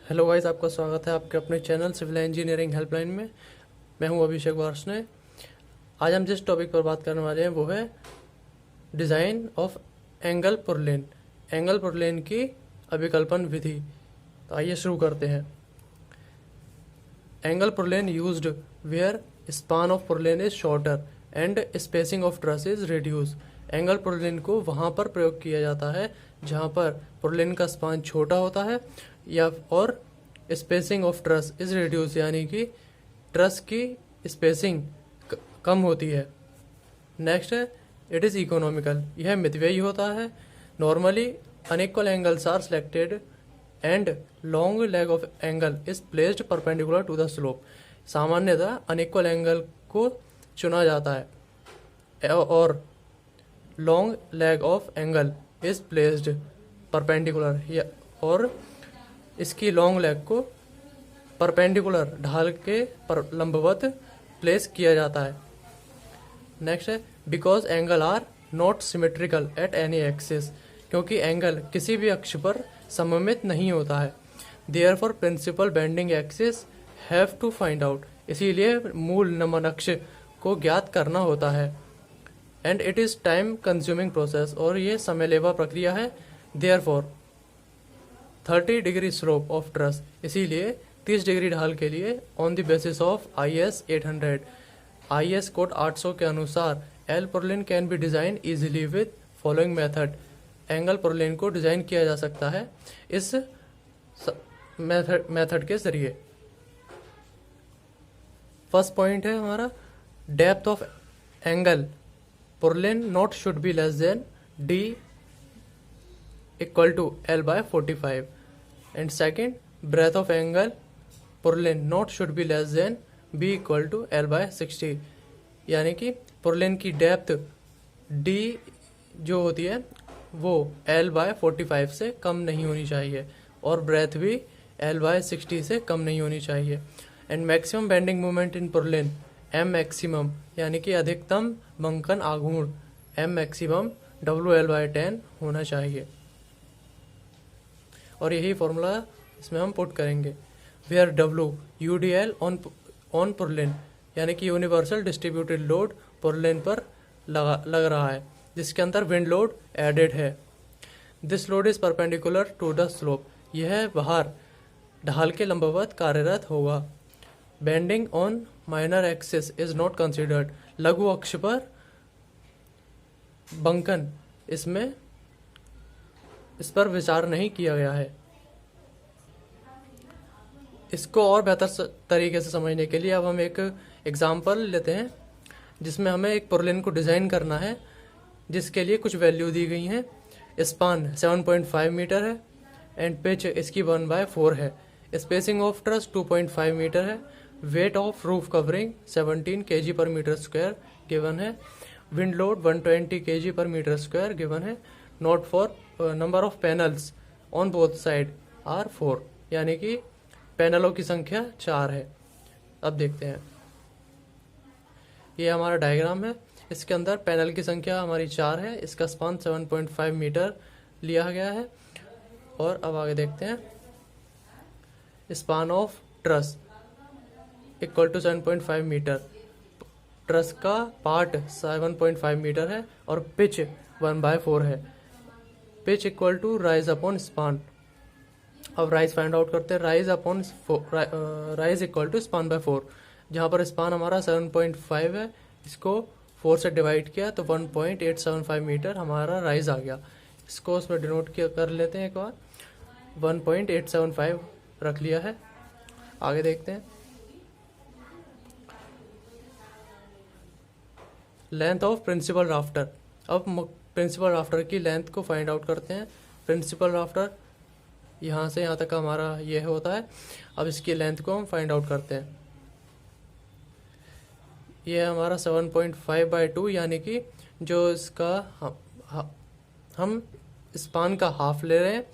Hello guys, आपका स्वागत है आपके अपने चैनल सिविल इंजीनियरिंग हेल्पलाइन में। मैं हूं अभिषेक वार्ष्णेय। आज हम जिस टॉपिक पर बात करने वाले हैं वो है design of angle purlin. Angle purlin की अभिकल्पन विधि। तो आइए शुरू करते हैं। Angle purlin used where span of purlin is shorter and spacing of truss is reduce. Angle purlin को वहाँ पर प्रयोग किया जाता है जहाँ पर पुर्लिन का स्पान छोटा होता है या और spacing of truss is reduce, यानी कि ट्रस की स्पेसिंग कम होती है। नेक्स्ट है इट इज़ इकोनॉमिकल। यह मितव्ययी होता है। Normally unequal angles are selected and long leg of angle is placed perpendicular to the slope. सामान्यतः अनइक्वल एंगल को चुना जाता है और long leg of angle is placed perpendicular, और इसकी लॉन्ग लेग को परपेंडिकुलर ढाल के पर लंबवत प्लेस किया जाता है। नेक्स्ट है because angle are not symmetrical at any axis. क्योंकि एंगल किसी भी अक्ष पर सममित नहीं होता है। Therefore principal bending axis have to find out. इसीलिए मूल नमन अक्ष को ज्ञात करना होता है। And it is time consuming process, और ये समय लेवा प्रक्रिया है। Therefore 30 degree slope of truss, इसीलिए 30 डिग्री ढाल के लिए on the basis of IS 800 IS code 800 के अनुसार L purlin can be design easily with following method. Angle purlin को डिजाइन किया जा सकता है इस मेथड के जरिए। फर्स्ट पॉइंट है हमारा depth of angle purlin not should be less than D equal to L by 45, and second breadth of angle purlin not should be less than B equal to L by 60, यानी कि purlin की depth D जो होती है वो L by 45 से कम नहीं होनी चाहिए और ब्रेथ भी L by 60 से कम नहीं होनी चाहिए। And maximum bending moment in purlin M maximum, यानी कि अधिकतम बंकन आघूर्ण M मैक्सिमम WL by 10 होना चाहिए। और यही फॉर्मूला इसमें हम पुट करेंगे। Where W UDL on purlin, यानी कि यूनिवर्सल डिस्ट्रीब्यूटेड लोड पुर्लिन पर लग रहा है जिसके अंदर विंड लोड एडेड है। This load is perpendicular to the slope. यह बाहर ढाल के लंबवत कार्यरत होगा। Bending on minor axis is not considered. लघु अक्ष पर बंकन इस पर विचार नहीं किया गया है। इसको और बेहतर तरीके से समझने के लिए अब हम एक एग्जाम्पल लेते हैं जिसमें हमें एक पुर्लिन को डिज़ाइन करना है जिसके लिए कुछ वैल्यू दी गई हैं। स्पान 7.5 मीटर है एंड पिच इसकी 1/4 है। स्पेसिंग ऑफ ट्रस 2.5 मीटर है। Weight of roof covering 17 kg per metre square given है। Wind load 120 kg per metre square given है। Note for number of panels on both side are 4, यानी कि पैनलों की संख्या 4 है। अब देखते हैं, ये हमारा डायग्राम है। इसके अंदर पैनल की संख्या हमारी 4 है। इसका स्पान 7.5 मीटर लिया गया है। और अब आगे देखते हैं, span of truss equal to 7.5 metre. Truss का पार्ट 7.5 मीटर है और पिच 1/4 है। Pitch equal to rise upon span. अब राइज फाइंड आउट करते हैं। Rise equal to span by 4। जहाँ पर स्पान हमारा 7.5 है, इसको 4 से डिवाइड किया तो 1.875 मीटर हमारा राइज आ गया। इसको उसमें डिनोट किया कर लेते हैं एक बार। 1.875 रख लिया है। आगे देखते हैं, लेंथ ऑफ प्रिंसिपल राफ्टर। अब प्रिंसिपल राफ्टर की लेंथ को फाइंड आउट करते हैं। प्रिंसिपल राफ्टर यहाँ से यहाँ तक हमारा ये होता है। अब इसकी लेंथ को हम फाइंड आउट करते हैं। ये हमारा 7.5/2, यानी कि जो इसका हम स्पान का हाफ ले रहे हैं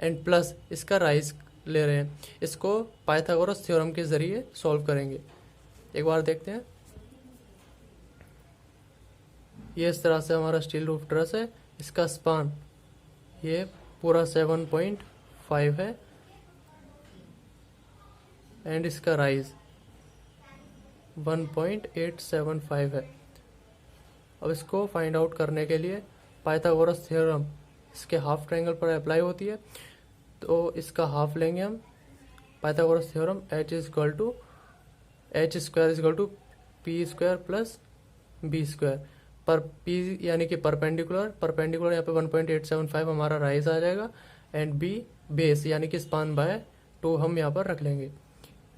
एंड प्लस इसका राइज ले रहे हैं। इसको पाइथागोरस थ्योरम के ज़रिए सॉल्व करेंगे। एक बार देखते हैं। ये इस तरह से हमारा स्टील रूफ ट्रस है। इसका स्पान ये पूरा 7.5 है एंड इसका राइज 1.875 है। अब इसको फाइंड आउट करने के लिए पाइथागोरस थ्योरम इसके हाफ ट्रायंगल पर अप्लाई होती है, तो इसका हाफ लेंगे हम। Pythagoras theorem H square is equal to P square plus B square, पर पी यानी कि परपेंडिकुलर यहाँ पे 1.875 हमारा राइज आ जाएगा, एंड बी बेस यानी कि स्पान बाय 2 हम यहाँ पर रख लेंगे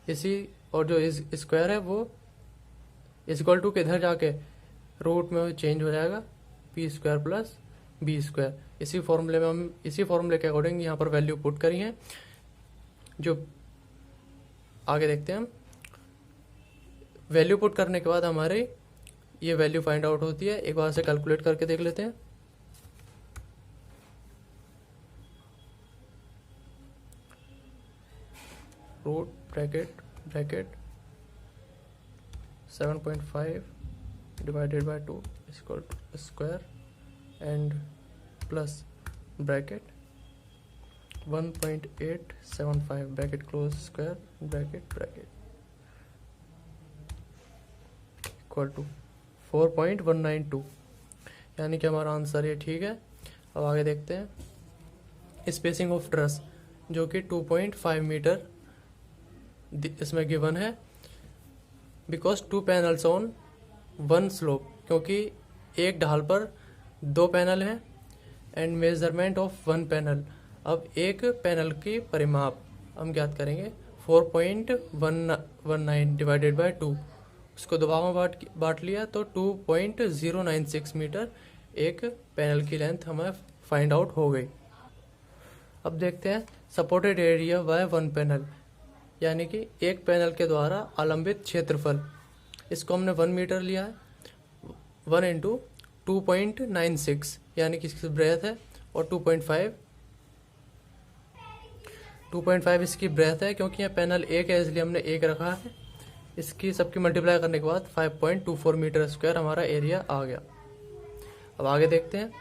इसी। और जो इस स्क्वायर है वो इजकल टू के इधर जाके रूट में चेंज हो जाएगा, P square plus B square. इसी फॉर्मूले में हम इसी फॉर्मूले के अकॉर्डिंग यहाँ पर वैल्यू पुट करी है। जो आगे देखते हैं हम, वैल्यू पुट करने के बाद हमारे ये वैल्यू फाइंड आउट होती है। एक बार से कैलकुलेट करके देख लेते हैं। Root bracket 7.5 divided by 2 equal to square and plus bracket 1.875 bracket close square bracket equal to 4.192, यानी कि हमारा आंसर ये ठीक है। अब आगे देखते हैं। स्पेसिंग ऑफ ट्रस जो कि 2.5 मीटर इसमें गिवन है, बिकॉज 2 पैनल्स ऑन 1 स्लोप, क्योंकि एक ढाल पर 2 पैनल हैं, एंड मेजरमेंट ऑफ 1 पैनल। अब एक पैनल की परिमाप हम ज्ञात करेंगे 4.119 डिवाइडेड बाय 2, उसको दो भागों में बांट लिया तो 2.096 मीटर एक पैनल की लेंथ हमें फाइंड आउट हो गई। अब देखते हैं सपोर्टेड एरिया बाय 1 पैनल, यानी कि एक पैनल के द्वारा आलंबित क्षेत्रफल। इसको हमने 1 मीटर लिया है, 1 इंटू 2.96 यानी कि इसकी ब्रेथ है, और 2.5 इसकी ब्रेथ है, क्योंकि यह पैनल एक है इसलिए हमने एक रखा है। इसकी सबकी मल्टीप्लाई करने के बाद 5.24 मीटर स्क्वायर हमारा एरिया आ गया। अब आगे देखते हैं।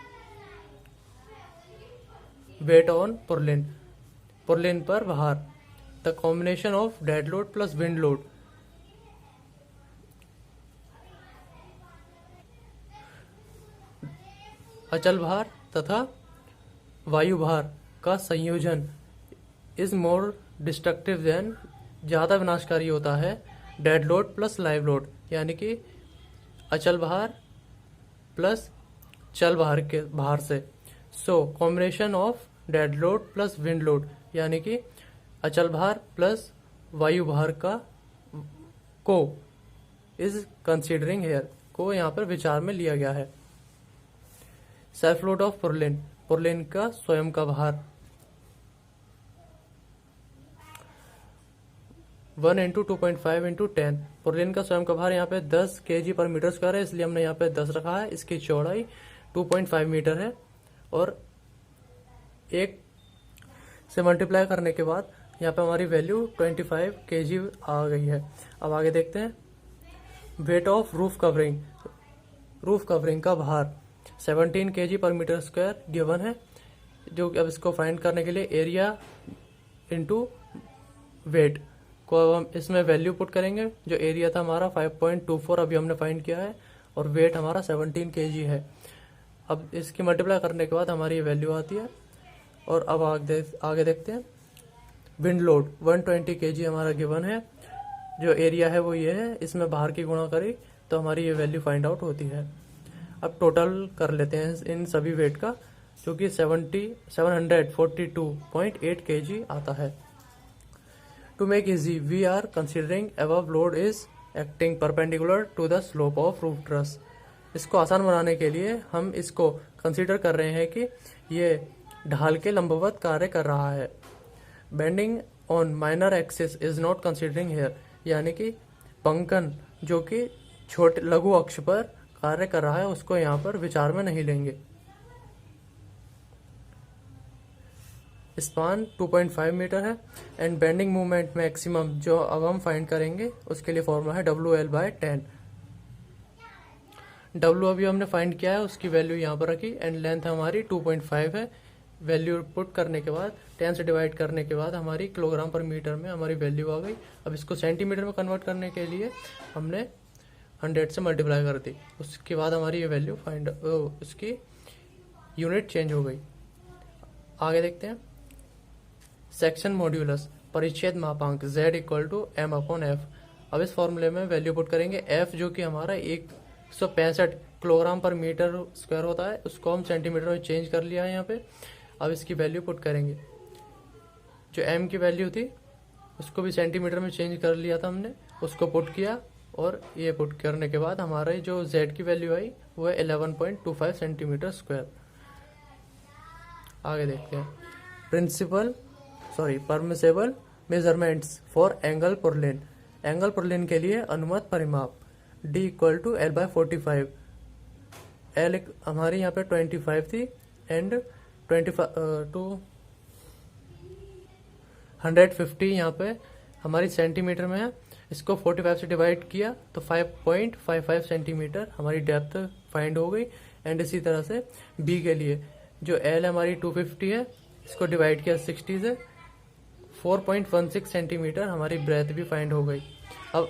वेट ऑन पुर्लिन पर भार, the combination of dead load plus wind load. अचल भार तथा वायु भार का संयोजन इज मोर डिस्ट्रक्टिव देन, ज्यादा विनाशकारी होता है dead load plus live load, यानी कि अचल भार प्लस चल भार के भार से। So combination of dead load plus wind load, यानी कि अचल भार प्लस वायु भार का को इज कंसीडरिंग हेयर, को यहाँ पर विचार में लिया गया है। सेल्फ लोड ऑफ पुर्लिन का स्वयं का भार 1 इंटू 2.5 इंटू 10। पुर्लिन का स्वयं का भार यहाँ पे 10 kg पर मीटर स्क्वायर है, इसलिए हमने यहाँ पे 10 रखा है। इसकी चौड़ाई 2.5 मीटर है, और 1 से मल्टीप्लाई करने के बाद यहाँ पे हमारी वैल्यू 25 kg आ गई है। अब आगे देखते हैं। वेट ऑफ रूफ कवरिंग का भार 17 kg per metre square given है, जो अब इसको फाइंड करने के लिए एरिया इंटू वेट को अब हम इसमें वैल्यू पुट करेंगे। जो एरिया था हमारा 5.24 अभी हमने फाइंड किया है, और वेट हमारा 17 kg है। अब इसकी मल्टीप्लाई करने के बाद हमारी ये वैल्यू आती है। और अब आगे देखते हैं। विंड लोड 120 kg हमारा गिवन है, जो एरिया है वो ये है, इसमें बाहर की गुणा करी तो हमारी ये वैल्यू फाइंड आउट होती है। अब टोटल कर लेते हैं इन सभी वेट का, जो कि 742.8 kg आता है। To make easy, we are considering above load is acting perpendicular to the slope of roof truss. इसको आसान बनाने के लिए हम इसको कंसीडर कर रहे हैं कि ये ढाल के लंबवत कार्य कर रहा है। Bending on minor axis is not considering here, यानी कि पंकन जो कि छोटे लघु अक्ष पर कार्य कर रहा है उसको यहाँ पर विचार में नहीं लेंगे। स्पान 2.5 मीटर है, एंड बेंडिंग मूवमेंट मैक्सिमम जो अब हम फाइंड करेंगे उसके लिए फॉर्मूला है WL/10। W अभी हमने फाइंड किया है, उसकी वैल्यू यहाँ पर रखी, एंड लेंथ हमारी 2.5 है, वैल्यू पुट करने के बाद 10 से डिवाइड करने के बाद हमारी किलोग्राम पर मीटर में हमारी वैल्यू आ गई। अब इसको सेंटीमीटर में कन्वर्ट करने के लिए हमने 100 से मल्टीप्लाई कर दी, उसके बाद हमारी ये वैल्यू उसकी यूनिट चेंज हो गई। आगे देखते हैं सेक्शन मॉड्यूलस परिच्छेद मापांक z equal to m upon F. अब इस फॉर्मूले में वैल्यू पुट करेंगे f जो कि हमारा 165 किलोग्राम पर मीटर स्क्वायर होता है, उसको हम सेंटीमीटर में चेंज कर लिया है यहाँ पे। अब इसकी वैल्यू पुट करेंगे, जो m की वैल्यू थी उसको भी सेंटीमीटर में चेंज कर लिया था हमने, उसको पुट किया और ये पुट करने के बाद हमारा जो z की वैल्यू आई वो है 11.25 सेंटीमीटर स्क्वायर। आगे देखते हैं permissible measurements for angle purlin. Angle purlin के लिए अनुमत परिमाप d equal to L/45। L हमारी यहाँ पे 25 थी एंड 150 यहाँ पे हमारी सेंटीमीटर में है, इसको 45 से डिवाइड किया तो 5.55 सेंटीमीटर हमारी डेप्थ फाइंड हो गई। एंड इसी तरह से b के लिए जो L हमारी 250 है, इसको डिवाइड किया 60 से 4.16 सेंटीमीटर हमारी ब्रेथ भी फाइंड हो गई। अब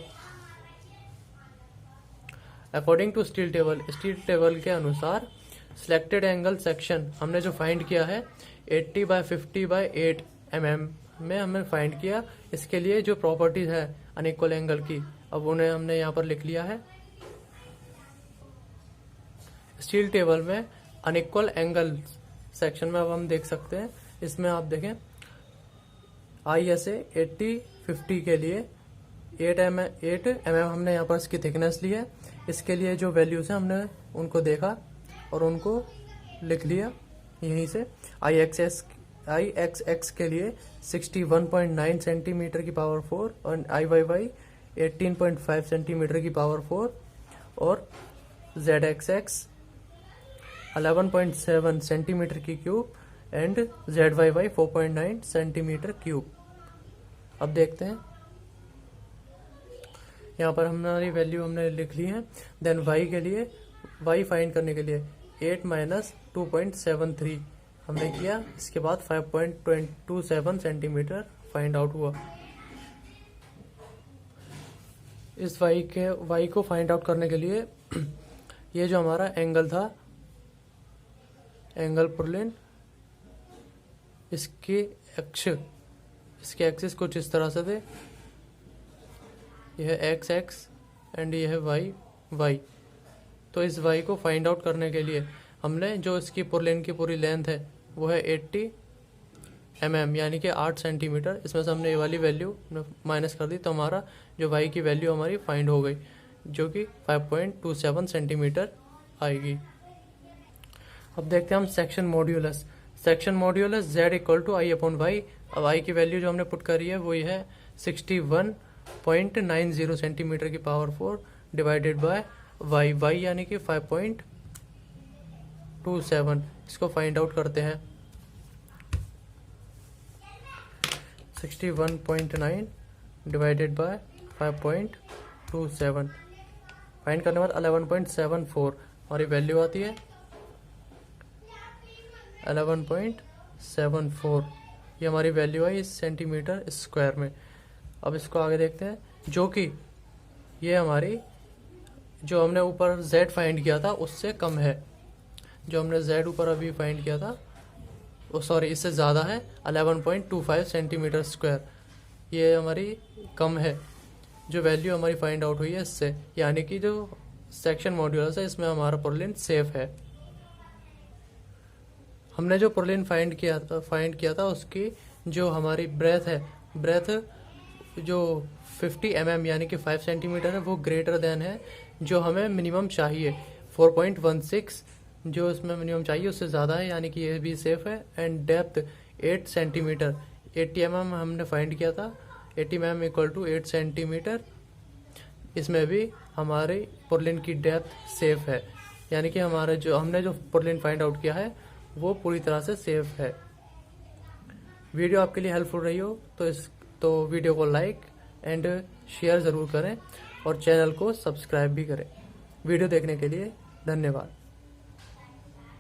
अकॉर्डिंग टू स्टील टेबल के अनुसार सिलेक्टेड एंगल सेक्शन हमने जो फाइंड किया है 80/50/8 mm में हमने फाइंड किया। इसके लिए जो प्रॉपर्टीज है अनइक्वल एंगल की, अब उन्हें हमने यहाँ पर लिख लिया है। स्टील टेबल में अनइक्वल एंगल सेक्शन में अब हम देख सकते हैं, इसमें आप देखें ISA 80/50 के लिए 8 mm हमने यहाँ पर इसकी थिकनेस ली है। इसके लिए जो वैल्यूज है हमने उनको देखा और उनको लिख लिया यहीं से। IXX के लिए 61.9 सेंटीमीटर की पावर 4 और IYY 18.5 सेंटीमीटर की पावर 4 और ZXX 11.7 सेंटीमीटर की cube and ZYY 4.9 centimetre cube. अब देखते हैं, यहाँ पर हमारी वैल्यू हमने लिख ली है। देन y के लिए, y फाइंड करने के लिए 8 - 2.73 हमने किया, इसके बाद 5.27 सेंटीमीटर फाइंड आउट हुआ। इस y को फाइंड आउट करने के लिए ये जो हमारा एंगल था, एंगल पुर्लिन, इसके एक्सिस कुछ इस तरह से थे, यह x एंड यह y। तो इस y को फाइंड आउट करने के लिए हमने जो इसकी पुर्लिन की पूरी लेंथ है वो है 80 mm यानी कि 8 सेंटीमीटर। इसमें से हमने ये वाली वैल्यू माइनस कर दी तो हमारा जो y की वैल्यू हमारी फाइंड हो गई, जो कि 5.27 सेंटीमीटर आएगी। अब देखते हैं हम section modulus. Section modulus z equal to I/y। अब y की वैल्यू जो हमने पुट करी है वो ये है 61.90 सेंटीमीटर की पावर 4 डिवाइडेड बाय y यानी कि 5.27। इसको फाइंड आउट करते हैं। 61.9 डिवाइडेड बाय 5.27 फाइंड करने के बाद 11.74 हमारी वैल्यू आती है 11.74। ये हमारी वैल्यू है इस सेंटीमीटर स्क्वायर में। अब इसको आगे देखते हैं, जो कि ये हमारी जो हमने ऊपर z फाइंड किया था उससे कम है। जो हमने z ऊपर अभी फाइंड किया था इससे ज़्यादा है 11.25 सेंटीमीटर स्क्वायर। ये हमारी कम है जो वैल्यू हमारी फाइंड आउट हुई है इससे, यानी कि जो सेक्शन मॉड्यूलस है इसमें हमारा पुर्लिन सेफ है। हमने जो पुर्लिन फाइंड किया था उसकी जो हमारी ब्रेथ है, ब्रेथ जो 50 mm यानी कि 5 सेंटीमीटर है, वो ग्रेटर देन है जो हमें मिनिमम चाहिए 4.16 जो इसमें मिनिमम चाहिए उससे ज़्यादा है, यानी कि ये भी सेफ है। एंड डेप्थ 8 सेंटीमीटर 80 mm हमने फाइंड किया था, 80 mm इक्वल टू 8 सेंटीमीटर। इसमें भी हमारी पुर्लिन की डेप्थ सेफ है, यानी कि हमने जो पुर्लिन फाइंड आउट किया है वो पूरी तरह से सेफ है। वीडियो आपके लिए हेल्पफुल रही हो तो वीडियो को लाइक एंड शेयर ज़रूर करें और चैनल को सब्सक्राइब भी करें। वीडियो देखने के लिए धन्यवाद।